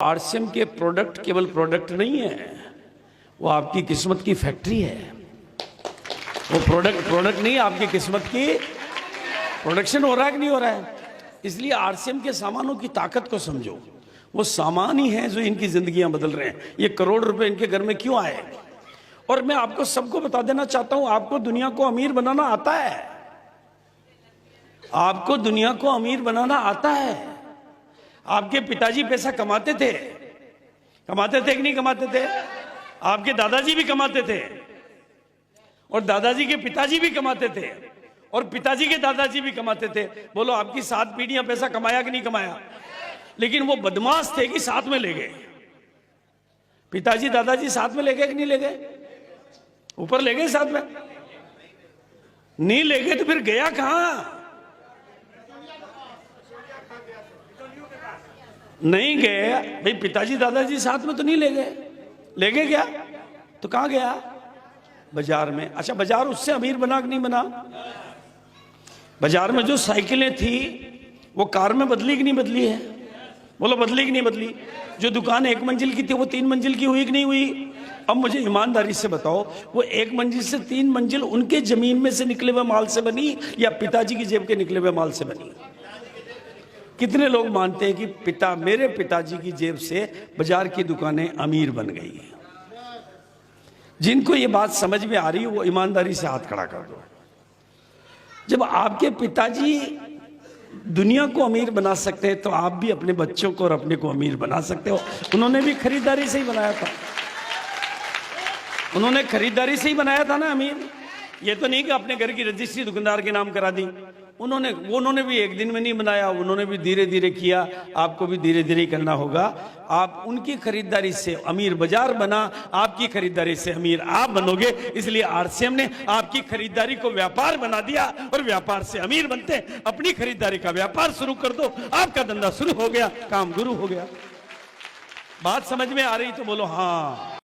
RCM के product केवल product नहीं है, वो आपकी किस्मत की फैक्ट्री है। वो प्रोडक्ट नहीं, आपकी किस्मत की प्रोडक्शन हो रहा है कि नहीं हो रहा है। इसलिए आरसीएम के सामानों की ताकत को समझो। वो सामान ही हैं जो इनकी जिंदगियां बदल रहे हैं। ये करोड़ रुपए इनके घर में क्यों आए? और मैं आपको सबको बता देना चाहता हूं, आपको दुनिया को अमीर बनाना आता है। आपको दुनिया को अमीर बनाना आता है। आपके पिताजी पैसा कमाते थे कि नहीं कमाते थे? आपके दादाजी भी कमाते थे, और दादाजी के पिताजी भी कमाते थे, और पिताजी के दादाजी भी कमाते थे। बोलो, आपकी 7 पीढ़ियां पैसा कमाया कि नहीं कमाया? लेकिन वो बदमाश थे कि साथ में ले गए। पिताजी दादाजी साथ में ले गए कि नहीं ले गए? ऊपर ले गए साथ में? नहीं ले गए तो फिर गया कहां? नहीं गए भाई। पिताजी दादाजी साथ में तो नहीं ले गए। ले गए क्या? तो कहां गया? बाजार में। अच्छा, बाजार उससे अमीर बना कि नहीं बना? बाजार में जो साइकिलें थी वो कार में बदली कि नहीं बदली है? बोलो, बदली कि नहीं बदली? जो दुकान 1 मंजिल की थी वो 3 मंजिल की हुई कि नहीं हुई? अब मुझे ईमानदारी से बताओ, वो 1 मंजिल से 3 मंजिल उनके जमीन में से निकले हुए माल से बनी या पिताजी की जेब के निकले हुए माल से बनी? कितने लोग मानते हैं कि मेरे पिताजी की जेब से बाजार की दुकानें अमीर बन गई हैं? जिनको ये बात समझ में आ रही है वो ईमानदारी से हाथ खड़ा कर दो। जब आपके पिताजी दुनिया को अमीर बना सकते हैं तो आप भी अपने बच्चों को और अपने को अमीर बना सकते हो। उन्होंने भी खरीदारी से ही बनाया था। उन्होंने खरीदारी से ही बनाया था ना अमीर। ये तो नहीं कि अपने घर की रजिस्ट्री दुकानदार के नाम करा दी। उन्होंने भी एक दिन में नहीं बनाया, उन्होंने भी धीरे धीरे किया। आपको भी धीरे धीरे करना होगा। आप उनकी खरीदारी से अमीर बाजार बना, आपकी खरीदारी से अमीर आप बनोगे। इसलिए आरसीएम ने आपकी खरीदारी को व्यापार बना दिया, और व्यापार से अमीर बनते। अपनी खरीदारी का व्यापार शुरू कर दो, आपका धंधा शुरू हो गया, काम गुरु हो गया। बात समझ में आ रही तो बोलो हाँ।